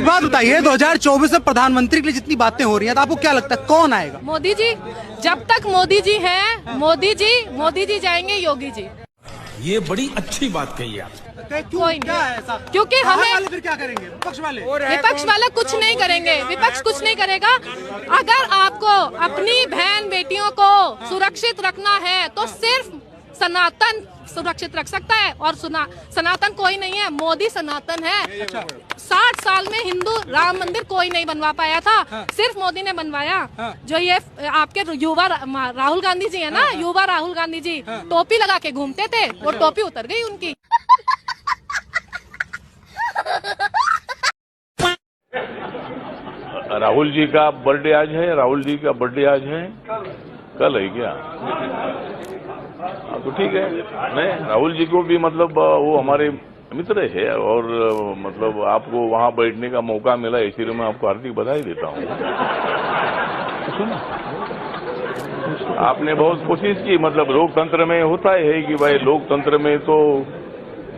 एक बात बताइए, 2024 में प्रधानमंत्री के लिए जितनी बातें हो रही हैं, तो आपको क्या लगता है कौन आएगा? मोदी जी। जब तक मोदी जी हैं, मोदी जी जाएंगे, योगी जी। ये बड़ी अच्छी बात कही आप। कोई क्या है ऐसा? क्योंकि हमें फिर क्या करेंगे विपक्ष वाले? विपक्ष वाले कुछ नहीं करेंगे, विपक्ष कुछ नहीं करेगा। अगर आपको अपनी बहन बेटियों को सुरक्षित रखना है तो सिर्फ सनातन सुरक्षित रख सकता है, और सनातन कोई नहीं है, मोदी सनातन है। 60 साल में हिंदू राम मंदिर कोई नहीं बनवा पाया था, सिर्फ मोदी ने बनवाया। जो ये आपके युवा राहुल गांधी जी है ना, युवा राहुल गांधी जी टोपी लगा के घूमते थे, वो टोपी उतर गई उनकी। राहुल जी का बर्थडे आज है, राहुल जी का बर्थडे आज है, कल है क्या? तो ठीक है, नहीं राहुल जी को भी मतलब वो हमारे मित्र है, और मतलब आपको वहां बैठने का मौका मिला, इसलिए मैं आपको हार्दिक बधाई देता हूँ। आपने बहुत कोशिश की, मतलब लोकतंत्र में होता है कि भाई लोकतंत्र में तो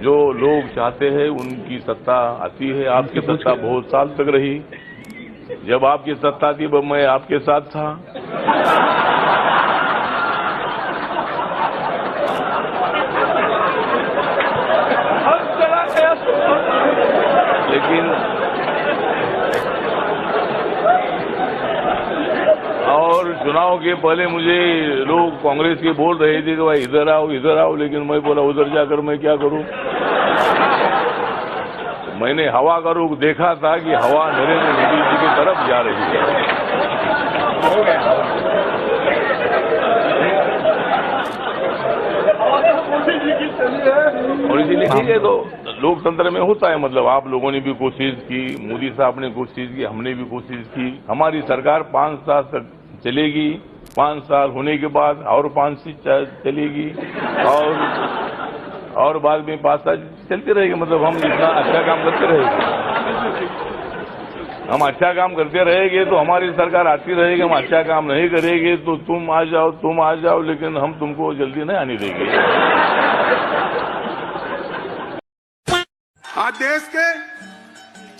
जो लोग चाहते हैं उनकी सत्ता आती है। आपकी सत्ता बहुत साल तक रही, जब आपकी सत्ता थी मैं आपके साथ था। लेकिन और चुनाव के पहले मुझे लोग कांग्रेस के बोल रहे थे कि भाई इधर आओ, लेकिन मैं बोला उधर जाकर मैं क्या करूं? मैंने हवा का रुख देखा था कि हवा नरेंद्र मोदी जी की तरफ जा रही है। और इसीलिए ठीक है, तो लोकतंत्र में होता है, मतलब आप लोगों ने भी कोशिश की, मोदी साहब ने कोशिश की, हमने भी कोशिश की। हमारी सरकार 5 साल तक चलेगी, 5 साल होने के बाद और 5 साल चलेगी, और बाद में 5 साल चलते रहेगी। मतलब हम इतना अच्छा काम करते रहेंगे, हम अच्छा काम करते रहेंगे तो हमारी सरकार आती रहेगी। हम अच्छा काम नहीं करेंगे तो तुम आ जाओ, लेकिन हम तुमको जल्दी नहीं आने देंगे। आज देश के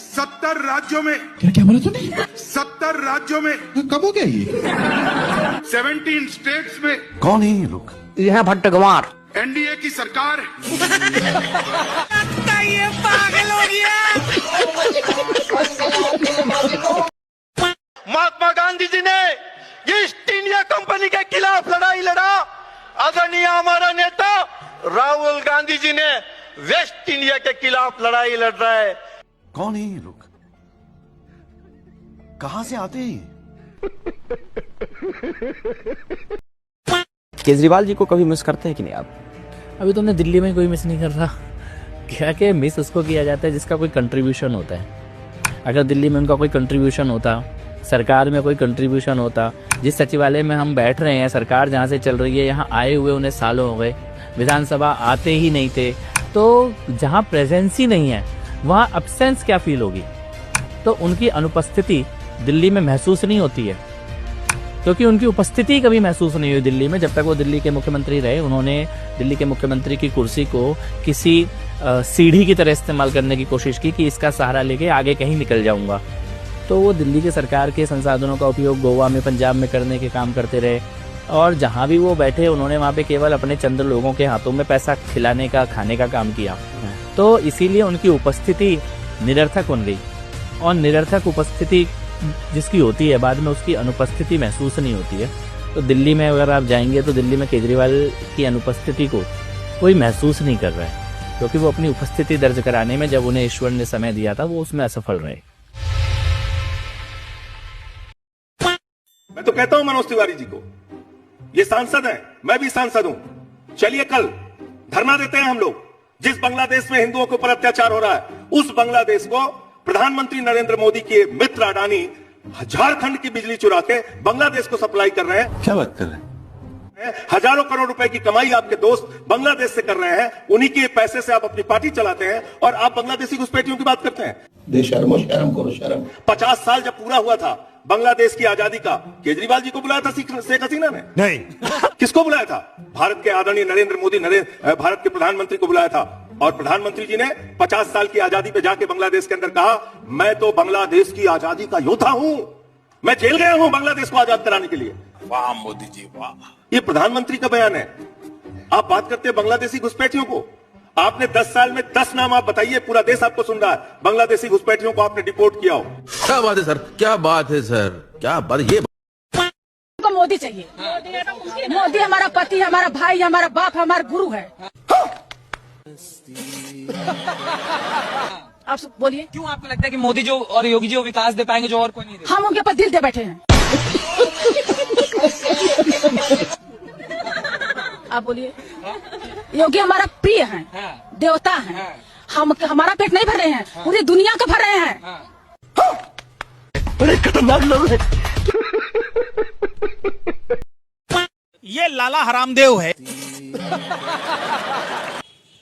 70 राज्यों में क्या बोला तूने? 70 राज्यों में कब हो गया ये? 17 स्टेट्स में। कौन है ये लोग? ये है भट्टगवार। एनडीए की सरकार। ये पागल हो गया। महात्मा गांधी जी ने ईस्ट इंडिया कंपनी के खिलाफ लड़ाई लड़ा। आदरणीय हमारा नेता राहुल गांधी जी ने वेस्ट इंडिया के खिलाफ लड़ाई लड़ रहा है। कौन है ये लोग? कहां से आते हैं? केजरीवाल जी को कभी मिस करते हैं कि नहीं आप? अभी तो हमने दिल्ली में कोई मिस नहीं कर रहा। क्या कि मिस उसको किया जाता है जिसका कोई कंट्रीब्यूशन होता है। अगर दिल्ली में उनका कोई कंट्रीब्यूशन होता, सरकार में कोई कंट्रीब्यूशन होता, जिस सचिवालय में हम बैठ रहे हैं, सरकार जहाँ से चल रही है, यहाँ आए हुए उन्हें सालों हो गए, विधानसभा आते ही नहीं थे, तो जहाँ प्रेजेंस ही नहीं है वहाँ अब्सेंस क्या फील होगी? तो उनकी अनुपस्थिति दिल्ली में महसूस नहीं होती है, क्योंकि उनकी उपस्थिति कभी महसूस नहीं हुई दिल्ली में। जब तक वो दिल्ली के मुख्यमंत्री रहे, उन्होंने दिल्ली के मुख्यमंत्री की कुर्सी को किसी सीढ़ी की तरह इस्तेमाल करने की कोशिश की कि इसका सहारा लेके आगे कहीं निकल जाऊंगा। तो वो दिल्ली के सरकार के संसाधनों का उपयोग गोवा में, पंजाब में करने के काम करते रहे, और जहाँ भी वो बैठे उन्होंने वहाँ पे केवल अपने चंद लोगों के हाथों में पैसा खिलाने का, खाने का काम किया। तो इसीलिए उनकी उपस्थिति निरर्थक बन गई, और निरर्थक उपस्थिति जिसकी होती है बाद में उसकी अनुपस्थिति महसूस नहीं होती है। तो दिल्ली में अगर आप जाएंगे तो दिल्ली में केजरीवाल की अनुपस्थिति को कोई महसूस नहीं कर रहा है, क्योंकि वो अपनी उपस्थिति दर्ज कराने में, जब उन्हें ईश्वर ने समय दिया था, वो उसमें असफल रहे। मैं तो कहता हूं मनोज तिवारी जी को, ये सांसद हैं, मैं भी सांसद हूं, चलिए कल धरना देते हैं हम लोग। जिस बांग्लादेश में हिंदुओं के ऊपर अत्याचार हो रहा है, उस बांग्लादेश को प्रधानमंत्री नरेंद्र मोदी के मित्र अडानी झारखंड की बिजली चुरा के बांग्लादेश को सप्लाई कर रहे हैं। क्या बात कर रहे हैं? हजारों करोड़ रुपए की कमाई आपके दोस्त बांग्लादेश से कर रहे हैं, उन्हीं के पैसे से आप अपनी पार्टी चलाते हैं, और आप बांग्लादेशी घुसपैठियों की बात करते हैं। शर्म करो शर्म। 50 साल जब पूरा हुआ था बांग्लादेश की आजादी का, केजरीवाल जी को बुलाया था शेख हसीना ने? नहीं। किसको बुलाया था? भारत के आदरणीय नरेंद्र मोदी, भारत के प्रधानमंत्री को बुलाया था। और प्रधानमंत्री जी ने 50 साल की आजादी पे जाके बांग्लादेश के अंदर कहा, मैं तो बांग्लादेश की आजादी का योद्धा हूं, मैं जेल गया हूं बांग्लादेश को आजाद कराने के लिए। वाह मोदी जी वाह, ये प्रधानमंत्री का बयान है। आप बात करते हैं बांग्लादेशी घुसपैठियों को, आपने 10 साल में 10 नाम आप बताइए, पूरा देश आपको सुन रहा है, बांग्लादेशी घुसपैठियों को आपने डिपोर्ट किया हो। क्या बात है सर, क्या बात है सर, क्या बात है। ये को मोदी चाहिए। मोदी हमारा पति, हमारा भाई, हमारा बाप, हमारा गुरु है। आप बोलिए, क्यों आपको लगता है कि मोदी जो और योगी जी वो विकास दे पाएंगे जो और कोई नहीं दे? हम उनके ऊपर दिल दे बैठे हैं। आप बोलिए, योगी हमारा प्रिय है, देवता है, हम हमारा पेट नहीं भर रहे हैं, पूरी दुनिया का भर रहे हैं। बड़े खतरनाक लोग हैं। ये लाला हरामदेव है।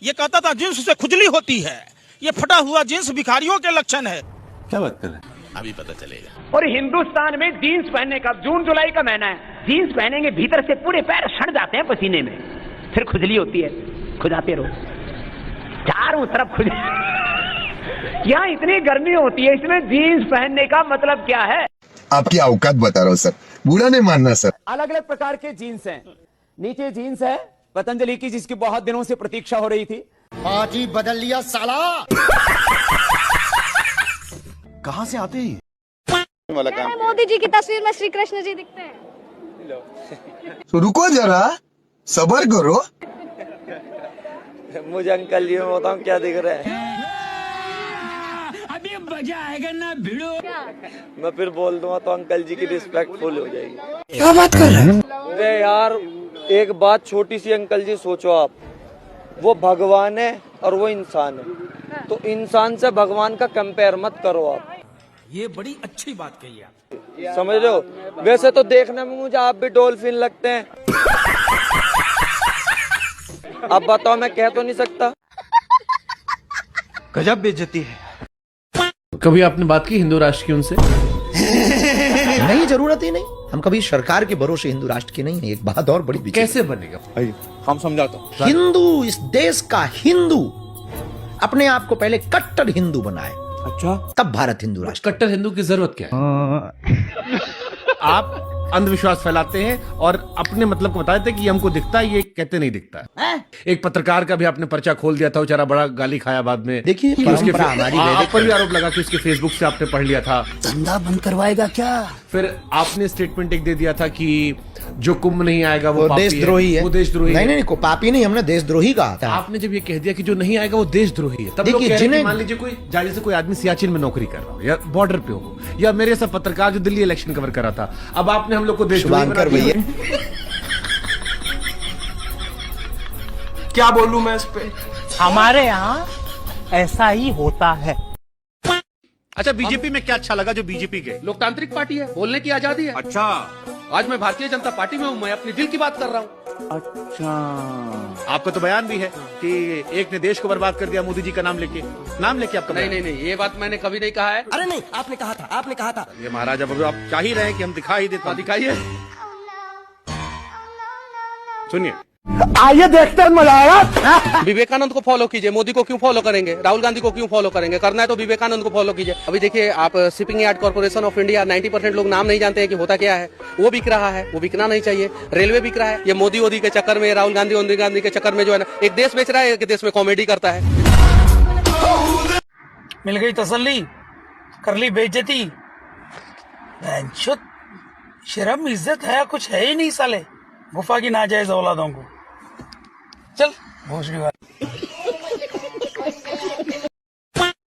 ये कहता था जींस से खुजली होती है, ये फटा हुआ जींस भिखारियों के लक्षण है। क्या बात कर रहे हैं, अभी पता चलेगा। और हिंदुस्तान में जीन्स पहनने का, जून जुलाई का महीना है, जीन्स पहनेंगे भीतर से पूरे पैर सड़ जाते हैं पसीने में, फिर खुजली होती है, खुजाते रहो चारों तरफ खुजली। यहाँ इतनी गर्मी होती है, इसमें जीन्स पहनने का मतलब क्या है? आपकी औकात बता रहा हूँ सर, बुरा नहीं मानना सर। अलग अलग प्रकार के जीन्स हैं। नीचे जीन्स है पतंजलि की, जिसकी बहुत दिनों से प्रतीक्षा हो रही थी। आज ही बदल लिया साला। कहाँ से आते हैं? मोदी जी की तस्वीर में श्री कृष्ण जी दिखते हैं। तो रुको जरा, सबर करो। मुझे अंकल जी में बताऊं क्या दिख रहा है? अभी मजा आएगा ना भिड़ो। मैं फिर बोल दूंगा तो अंकल जी की रिस्पेक्टफुल हो जाएगी। क्या बात कर रहे हैं? अरे यार एक बात छोटी सी अंकल जी सोचो आप, वो भगवान है और वो इंसान है, तो इंसान से भगवान का कंपेयर मत करो आप। ये बड़ी अच्छी बात कही आप, समझ रहे हो? वैसे तो देखने में मुझे आप भी डॉल्फिन लगते हैं। अब बताओ, मैं कह तो नहीं सकता। गजब बेइज्जती है। कभी आपने बात की हिंदू राष्ट्र की उनसे? नहीं, जरूरत ही नहीं। हम कभी सरकार के भरोसे हिंदू राष्ट्र की नहीं है। एक बात और बड़ी कैसे बनेगा? हम समझाता हूँ। हिंदू, इस देश का हिंदू अपने आप को पहले कट्टर हिंदू बनाए, अच्छा, तब भारत हिंदू राष्ट्र। कट्टर हिंदू की जरूरत क्या है? आप अंधविश्वास फैलाते हैं और अपने मतलब को बता देते हैं कि हमको दिखता है, ये कहते नहीं दिखता है। एक पत्रकार का भी आपने पर्चा खोल दिया था, बेचारा बड़ा गाली खाया बाद में। देखिए, आप पर भी आरोप लगा कि उसके फेसबुक से आपने पढ़ लिया था। धंधा बंद करवाएगा क्या? फिर आपने स्टेटमेंट एक दे दिया था कि जो कुंभ नहीं आएगा वो देशद्रोही है। वो देशद्रोही नहीं नहीं, पापी नहीं, हमने देशद्रोही कहा था। आपने जब ये कह दिया कि जो नहीं आएगा वो देशद्रोही है, तब लोग कह रहे हैं, मान लीजिए कोई जैसे कोई आदमी सियाचिन में नौकरी कर रहा हो या बॉर्डर पे हो, या मेरे सब पत्रकार जो दिल्ली इलेक्शन कवर कर रहा था, अब आपने हम लोग को देशद्रोही बना दिया। क्या बोलूं मैं इस पे? हमारे यहाँ ऐसा ही होता है। अच्छा, बीजेपी में क्या अच्छा लगा जो बीजेपी गए? लोकतांत्रिक पार्टी है, बोलने की आजादी है। अच्छा, आज मैं भारतीय जनता पार्टी में हूँ, मैं अपने दिल की बात कर रहा हूँ। अच्छा, आपका तो बयान भी है कि एक ने देश को बर्बाद कर दिया मोदी जी का नाम लेके आपका। नहीं नहीं नहीं, ये बात मैंने कभी नहीं कहा है। अरे नहीं, आपने कहा था, आपने कहा था। ये महाराज, अब आप चाह ही रहे हैं कि हम दिखा ही देते, दिखाइए। सुनिए, आइए देखते हैं, मजा आएगा। विवेकानंद को फॉलो कीजिए, मोदी को क्यों फॉलो करेंगे? राहुल गांधी को क्यों फॉलो करेंगे? करना है तो विवेकानंद को फॉलो कीजिए। अभी देखिए आप, shipping yard corporation of India, 90% लोग नाम नहीं जानते हैं कि होता क्या है। वो बिक रहा है, वो बिकना नहीं चाहिए। रेलवे बिक रहा है, ये मोदी के चक्कर में, राहुल गांधी के चक्कर में जो है ना, एक देश बेच रहा है, एक देश में कॉमेडी करता है। मिल गई तसल्ली, कर ली बेइज्जती। शर्म इज्जत है कुछ है ही नहीं साले, गुफा की नाजायज औलादों को। चल भोसड़ी वाली।